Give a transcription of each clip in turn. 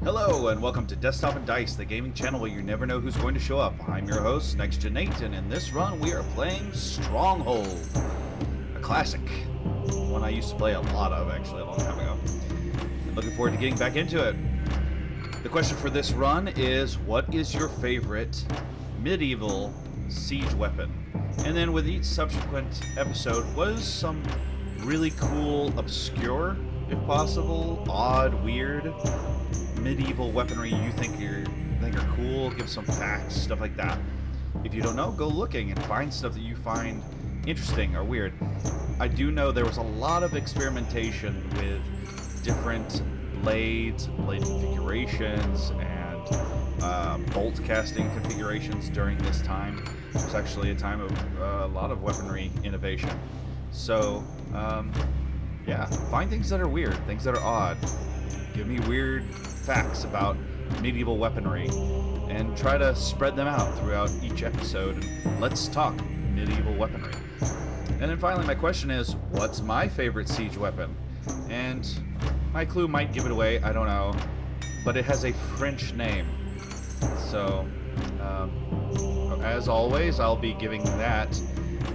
Hello and welcome to Desktop and Dice, the gaming channel where you never know who's going to show up. I'm your host, Next Gen Nate, and in this run we are playing Stronghold, a classic, one I used to play a lot of actually a long time ago. I'm looking forward to getting back into it. The question for this run is, what is your favorite medieval siege weapon? And then with each subsequent episode, what is some really cool, obscure, if possible, odd, weird medieval weaponry you think are cool? Give some facts, stuff like that. If you don't know, go looking and find stuff that you find interesting or weird. I do know there was a lot of experimentation with different blades, blade configurations, and bolt casting configurations during this time. It was actually a time of a lot of weaponry innovation. So, yeah, find things that are weird, things that are odd. Give me weird facts about medieval weaponry and try to spread them out throughout each episode, and let's talk medieval weaponry. And then finally, my question is, what's my favorite siege weapon? And my clue might give it away, I don't know, but it has a French name. So, as always, I'll be giving that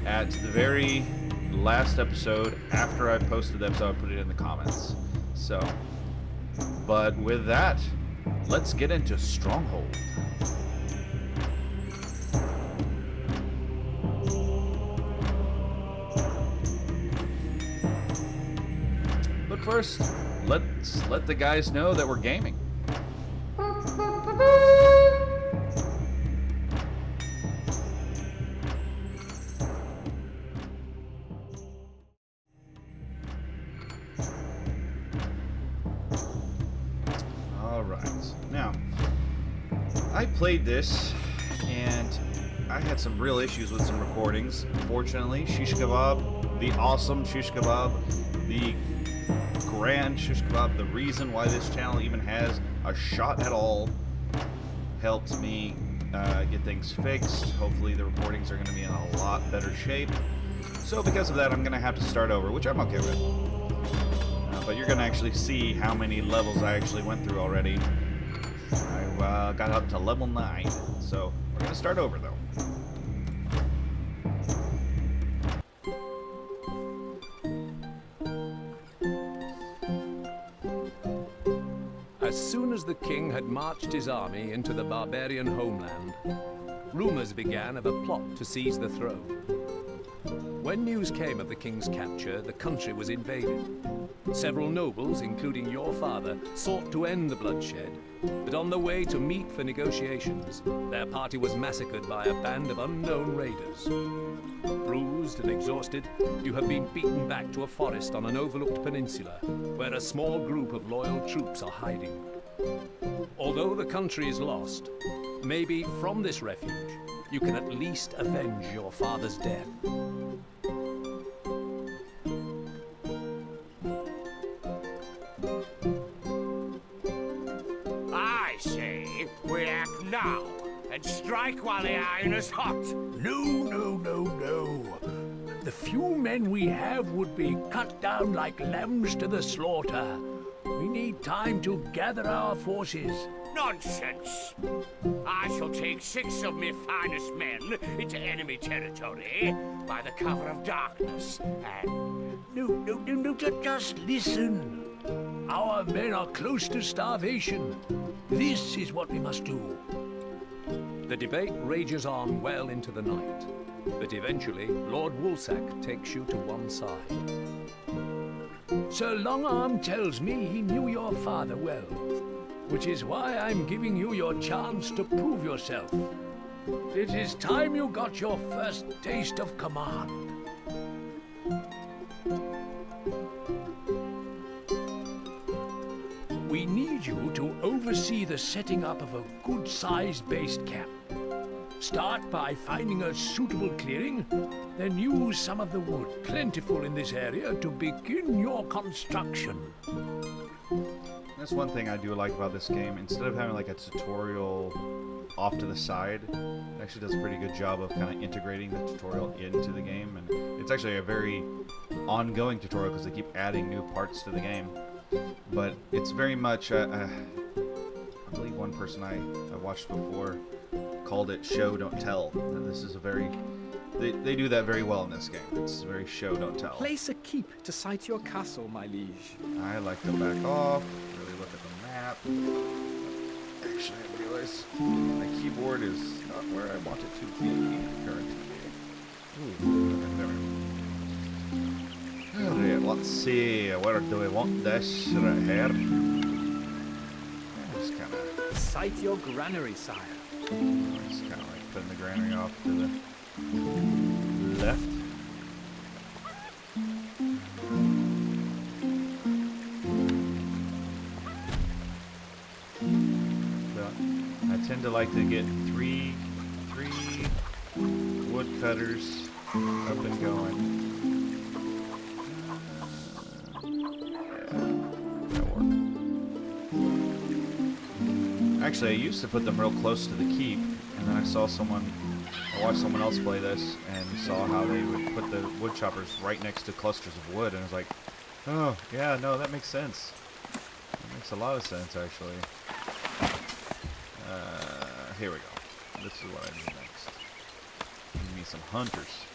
at the very last episode. After I posted the episode, I'll put it in the comments. So, but with that, let's get into Stronghold. But first, let's let the guys know that we're gaming. Now, I played this, and I had some real issues with some recordings. Fortunately, Shish Kebab, the awesome Shish Kebab, the grand Shish Kebab, the reason why this channel even has a shot at all, helped me get things fixed. Hopefully the recordings are going to be in a lot better shape. So because of that, I'm going to have to start over, which I'm okay with. But you're going to actually see how many levels I actually went through already. I got up to level 9, so we're going to start over though. As soon as the king had marched his army into the barbarian homeland, rumors began of a plot to seize the throne. When news came of the king's capture, the country was invaded. Several nobles, including your father, sought to end the bloodshed, but on the way to meet for negotiations, their party was massacred by a band of unknown raiders. Bruised and exhausted, you have been beaten back to a forest on an overlooked peninsula, where a small group of loyal troops are hiding. Although the country is lost, maybe from this refuge, you can at least avenge your father's death. I say we act now and strike while the iron is hot. No. The few men we have would be cut down like lambs to the slaughter. We need time to gather our forces. Nonsense! I shall take 6 of my finest men into enemy territory by the cover of darkness and... No, just listen. Our men are close to starvation. This is what we must do. The debate rages on well into the night, but eventually Lord Woolsack takes you to one side. Sir Longarm tells me he knew your father well, which is why I'm giving you your chance to prove yourself. It is time you got your first taste of command. We need you to oversee the setting up of a good-sized base camp. Start by finding a suitable clearing, then use some of the wood plentiful in this area to begin your construction. That's one thing I do like about this game. Instead of having like a tutorial off to the side, it actually does a pretty good job of kind of integrating the tutorial into the game. And it's actually a very ongoing tutorial because they keep adding new parts to the game. But it's very much I believe one person I watched before called it show don't tell. And this is a very they do that very well in this game. It's very show don't tell. Place a keep to sight your castle, my liege. I like to back off, really look at the map. Actually, I realize my keyboard is not where I want it to be currently. Alright, let's see. Where do we want this? Right here. Just kind of. Sight your granary, sire. Just kind of like putting the granary off to the left. I tend to like to get three woodcutters up and going. That'll work. Actually, I used to put them real close to the keep, and then I watched someone else play this and saw how they would put the wood choppers right next to clusters of wood, and I was like, oh, yeah, no, that makes sense. That makes a lot of sense, actually. Here we go. This is what I need next. Give me some hunters.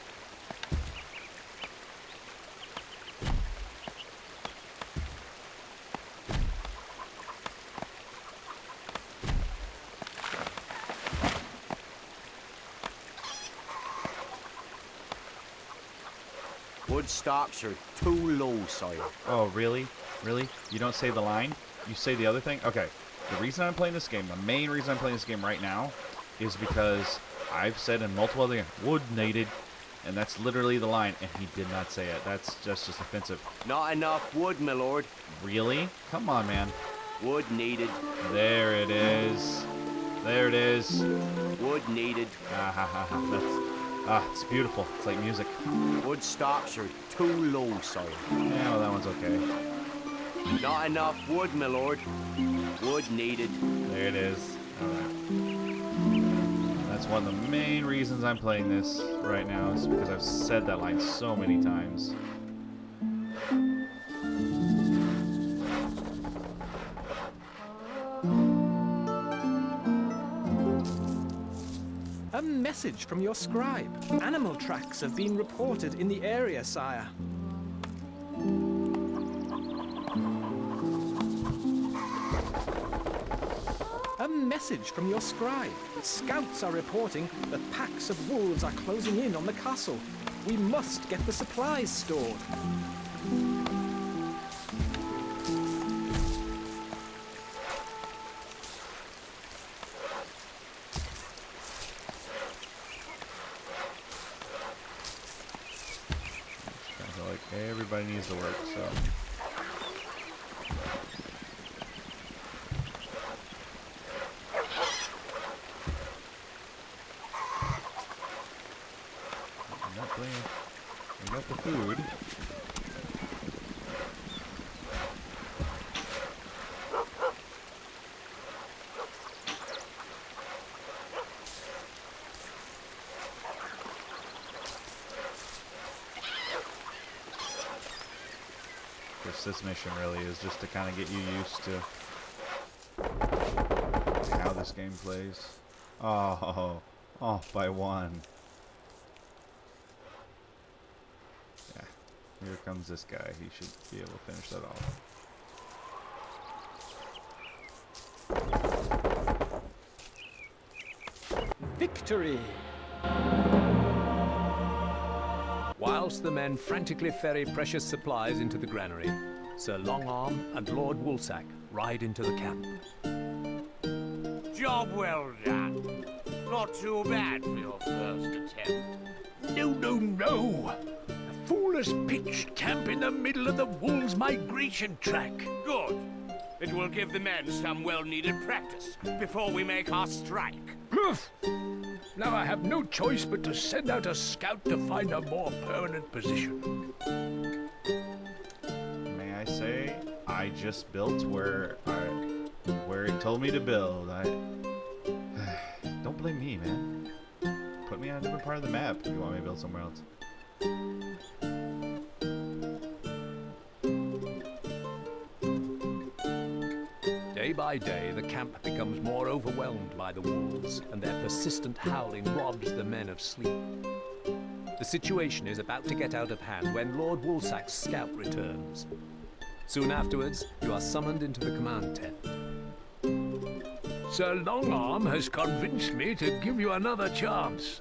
Wood stocks are too low, sire. Oh, really? Really? You don't say the line? You say the other thing? Okay. The reason I'm playing this game, the main reason I'm playing this game right now, is because I've said in multiple other games, wood needed, and that's literally the line, and he did not say it. That's just offensive. Not enough wood, my lord. Really? Come on, man. Wood needed. There it is. There it is. Wood needed. Ah, ha, ha, ha. It's beautiful. It's like music. Wood stocks are too low, sire. Yeah, well, that one's okay. Not enough wood, my lord. Wood needed. There it is. Alright. That's one of the main reasons I'm playing this right now, is because I've said that line so many times. A message from your scribe. Animal tracks have been reported in the area, sire. A message from your scribe. Scouts are reporting that packs of wolves are closing in on the castle. We must get the supplies stored. I feel like everybody needs to work, so. We got the food. This mission really is just to kind of get you used to how this game plays. Oh, off by one. Yeah, here comes this guy. He should be able to finish that off. Victory! Whilst the men frantically ferry precious supplies into the granary, Sir Longarm and Lord Woolsack ride into the camp. Job well done. Not too bad for your first attempt. No, no, no! The fool has pitched camp in the middle of the wolves' migration track. Good. It will give the men some well-needed practice before we make our strike. Poof! Now I have no choice but to send out a scout to find a more permanent position. May I say, I just built where it told me to build. Don't blame me, man. Put me on a different part of the map if you want me to build somewhere else. by day, the camp becomes more overwhelmed by the wolves, and their persistent howling robs the men of sleep. The situation is about to get out of hand when Lord Woolsack's scout returns. Soon afterwards, you are summoned into the command tent. Sir Longarm has convinced me to give you another chance.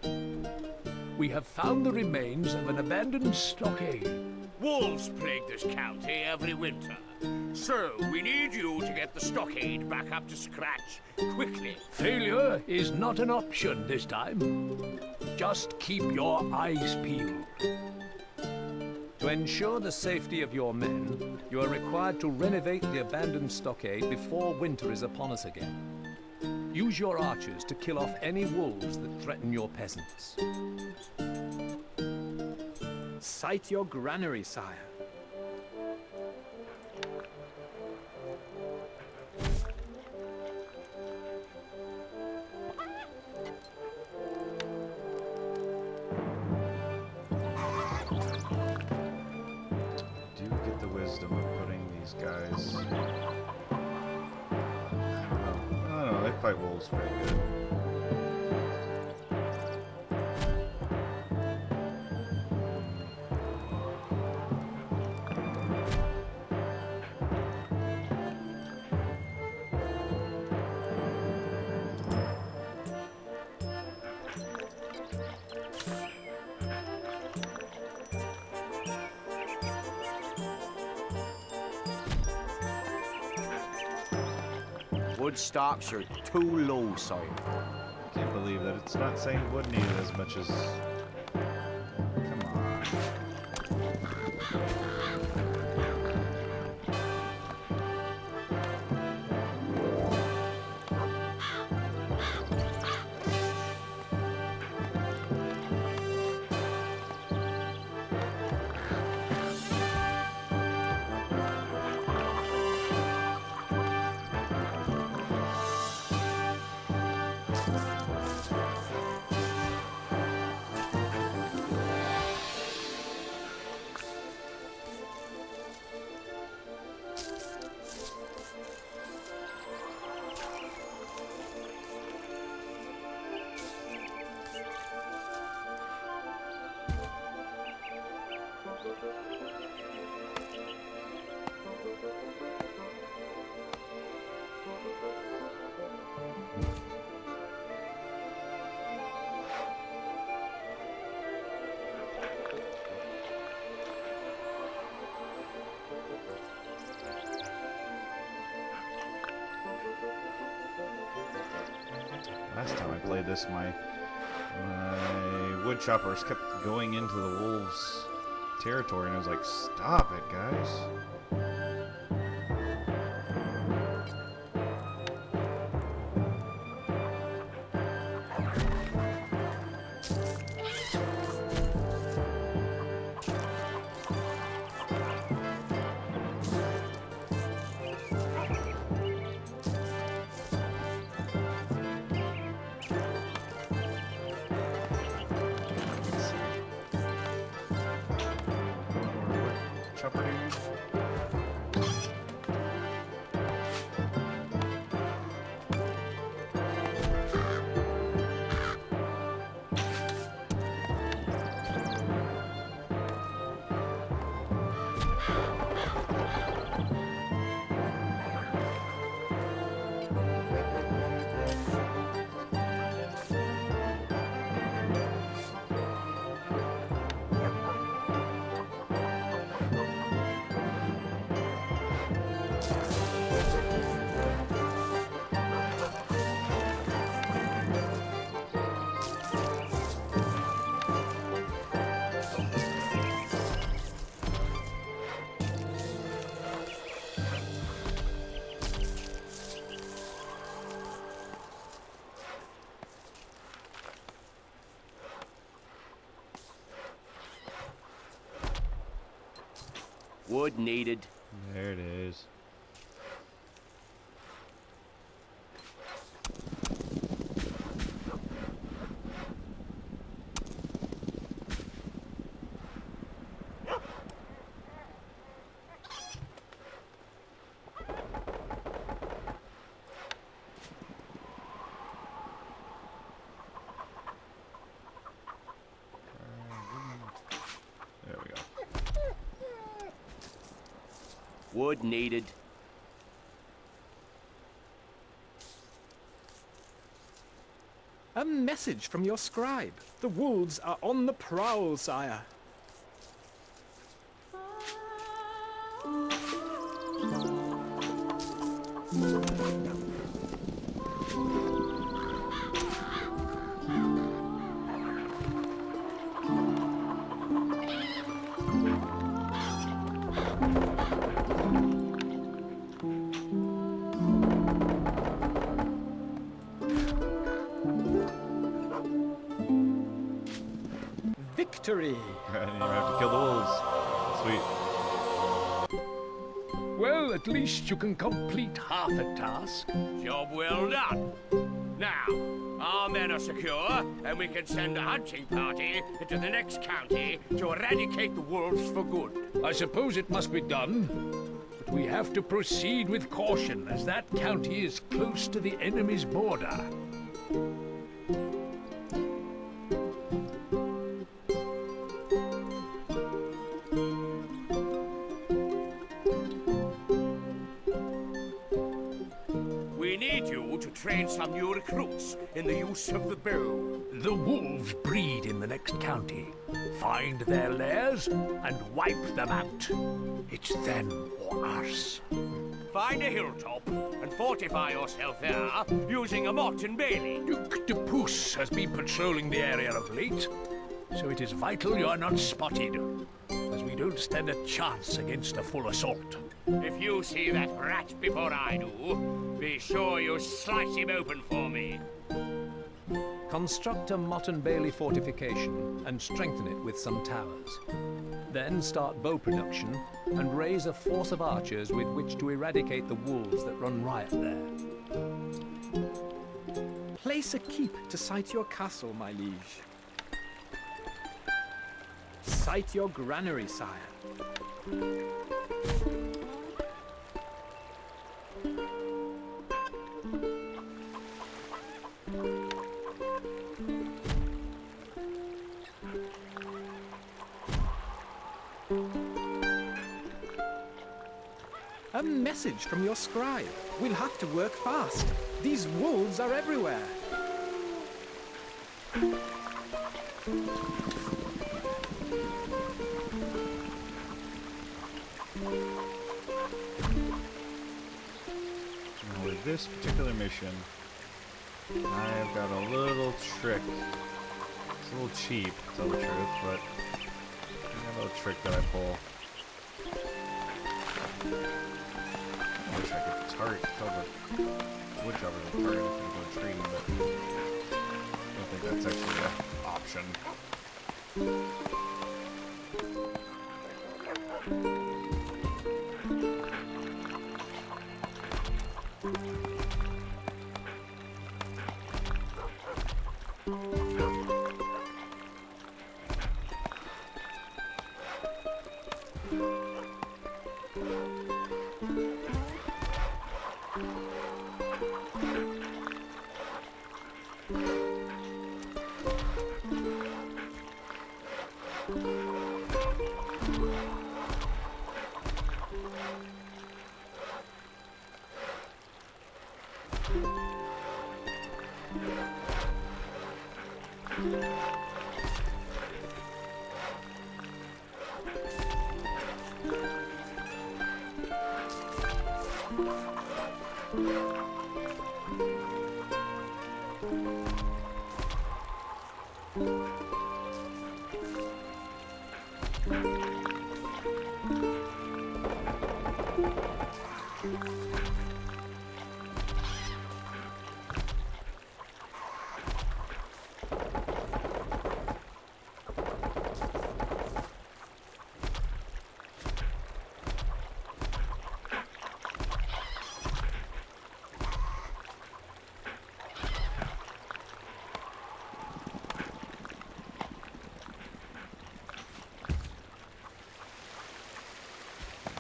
We have found the remains of an abandoned stockade. Wolves plague this county every winter. So, we need you to get the stockade back up to scratch, quickly. Failure is not an option this time. Just keep your eyes peeled. To ensure the safety of your men, you are required to renovate the abandoned stockade before winter is upon us again. Use your archers to kill off any wolves that threaten your peasants. Sight your granary, sire. Do get the wisdom of putting these guys. I don't know. They fight wolves pretty good. Wood stocks are too low, sire. I can't believe that it's not saying wood needed as much as. Come on. Last time I played this, my wood choppers kept going into the wolves' territory, and I was like, "Stop it, guys!" Chopper dude. Wood needed. There it is. Wood needed. A message from your scribe. The wolves are on the prowl, sire. Victory! And you have to kill the wolves. Sweet. Well, at least you can complete half a task. Job well done. Now, our men are secure, and we can send a hunting party into the next county to eradicate the wolves for good. I suppose it must be done, but we have to proceed with caution, as that county is close to the enemy's border. We need you to train some new recruits in the use of the bow. The wolves breed in the next county. Find their lairs and wipe them out. It's them or us. Find a hilltop and fortify yourself there using a mott and bailey. Duke de Pouce has been patrolling the area of late, so it is vital you are not spotted, as we don't stand a chance against a full assault. If you see that rat before I do, be sure you slice him open for me. Construct a Mott and Bailey fortification and strengthen it with some towers. Then start bow production and raise a force of archers with which to eradicate the wolves that run riot there. Place a keep to site your castle, my liege. Site your granary, sire. A message from your scribe. We'll have to work fast. These wolves are everywhere. Now with this particular mission, I've got a little trick. It's a little cheap, to tell the truth, but I got a little trick that I pull. I wish I could tell the wood chopper to target a particular tree, but I don't think that's actually an option.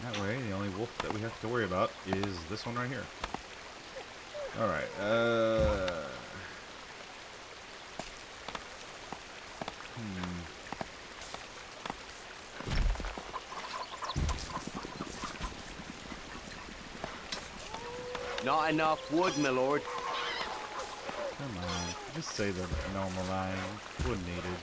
That way, the only wolf that we have to worry about is this one right here. Alright, Not enough wood, my lord. Come on, just say the normal line. Wood needed.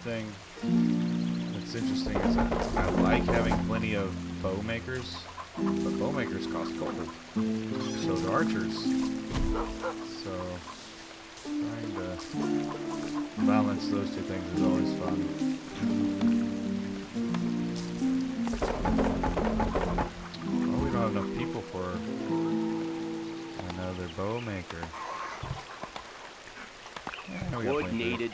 Thing that's interesting is I like having plenty of bow makers, but bow makers cost gold. So do archers. So trying to balance those two things is always fun. Well, we don't have enough people for another bow maker. Yeah, we got Wood plenty. needed.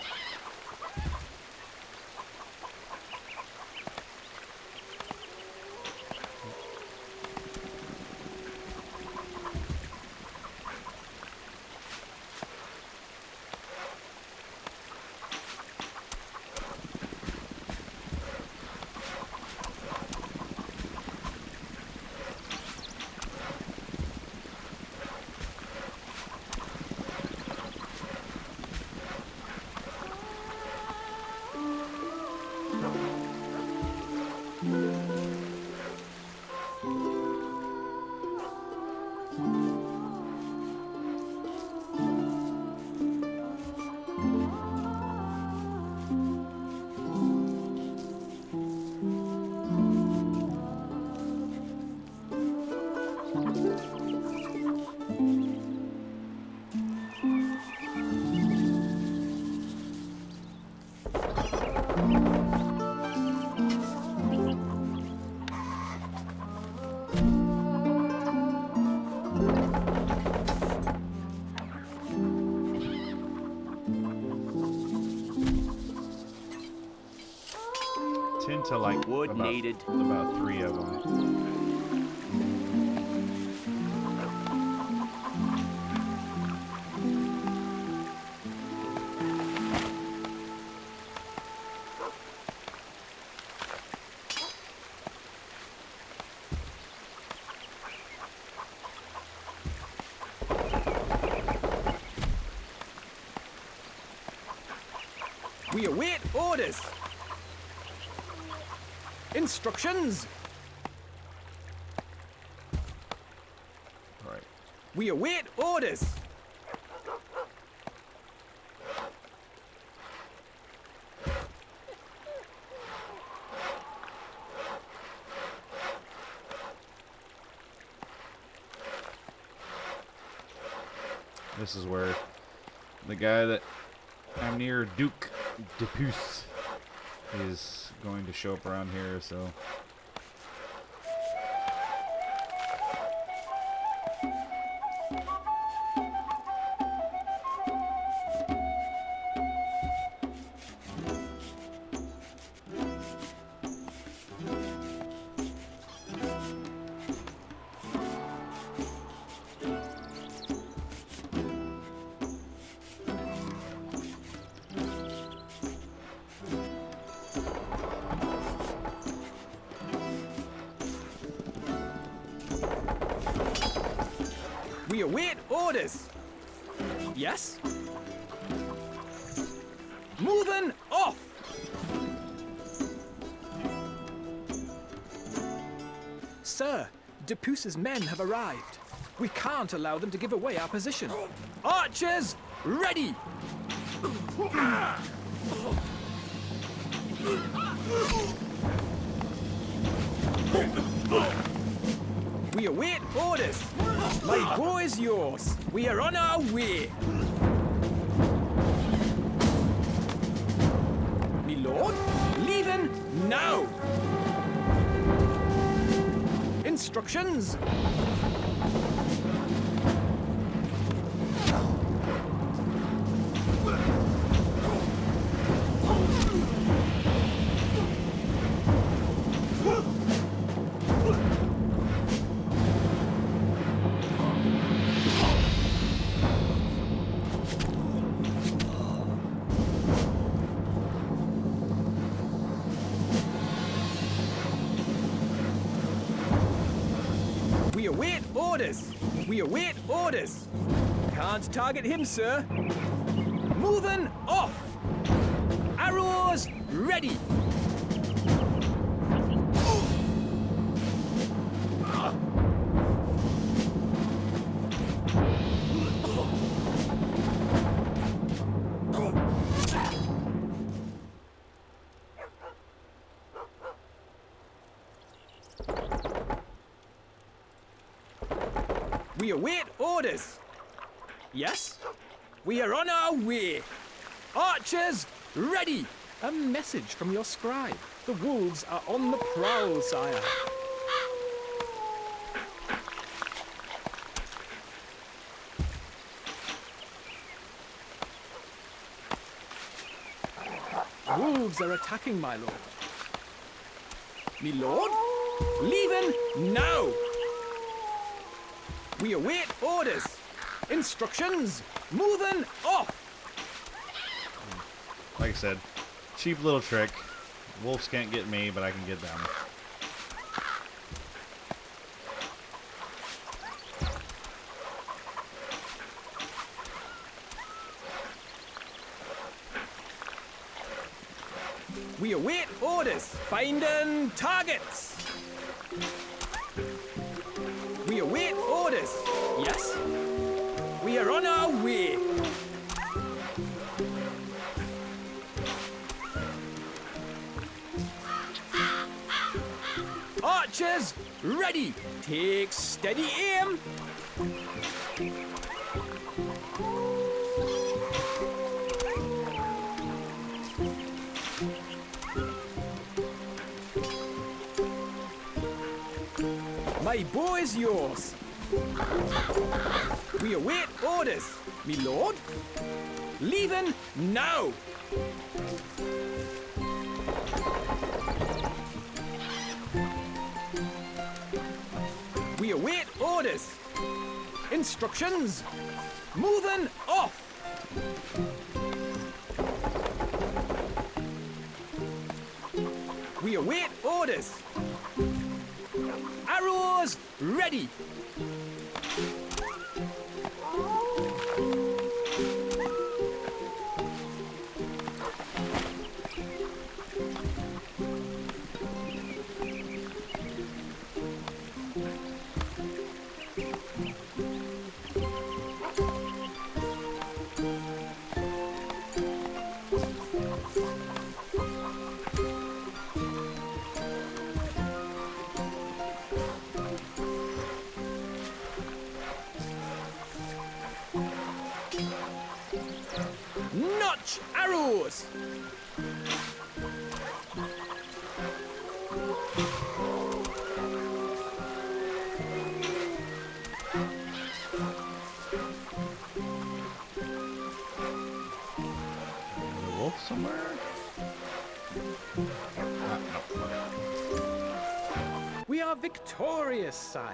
Tend to like Wood needed. about 3 of them. We await orders. Instructions. All right. We await orders. This is where the guy that I'm near, Duke de Puce, is going to show up around here, so. We await orders. Yes? Moving off. Sir, de Puce's men have arrived. We can't allow them to give away our position. Archers, ready! We await orders. My bow is yours. We are on our way. Me lord, leaving now. Instructions! We await orders! We await orders! Can't target him, sir! Moving off! Arrows ready! We await orders. Yes? We are on our way. Archers, ready! A message from your scribe. The wolves are on the prowl, sire. Wolves are attacking, my lord. Me lord? Leaving now! We await orders. Instructions. Moving off. Like I said, cheap little trick. Wolves can't get me, but I can get them. We await orders. Finding targets. We await orders. Yes? We are on our way. Archers, ready. Take steady aim. My bow is yours. We await orders, me lord. Leaving now. We await orders. Instructions. Moving off. We await orders. Arrows ready. Notch arrows! A wolf somewhere? We are victorious, sire.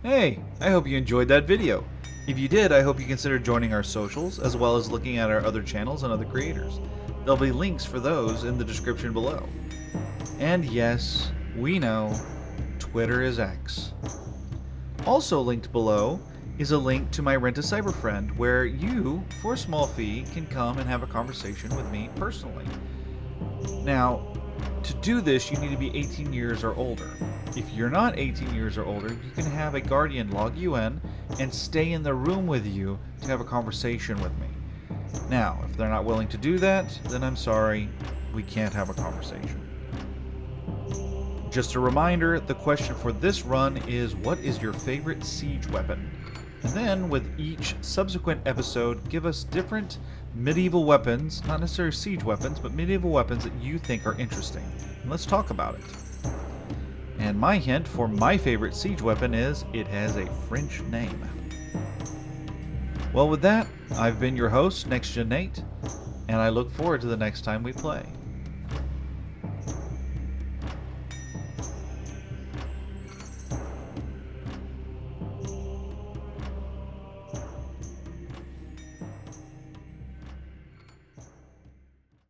Hey, I hope you enjoyed that video. If you did, I hope you consider joining our socials, as well as looking at our other channels and other creators. There'll be links for those in the description below. And yes, we know, Twitter is X. Also linked below is a link to my Rent a Cyber Friend, where you, for a small fee, can come and have a conversation with me personally. Now, to do this, you need to be 18 years or older. If you're not 18 years or older, you can have a guardian log you in and stay in the room with you to have a conversation with me. Now, if they're not willing to do that, then I'm sorry, we can't have a conversation. Just a reminder, the question for this run is, what is your favorite siege weapon? And then, with each subsequent episode, give us different medieval weapons, not necessarily siege weapons, but medieval weapons that you think are interesting. And let's talk about it. And my hint for my favorite siege weapon is it has a French name. Well, with that, I've been your host, Next Gen Nate, and I look forward to the next time we play.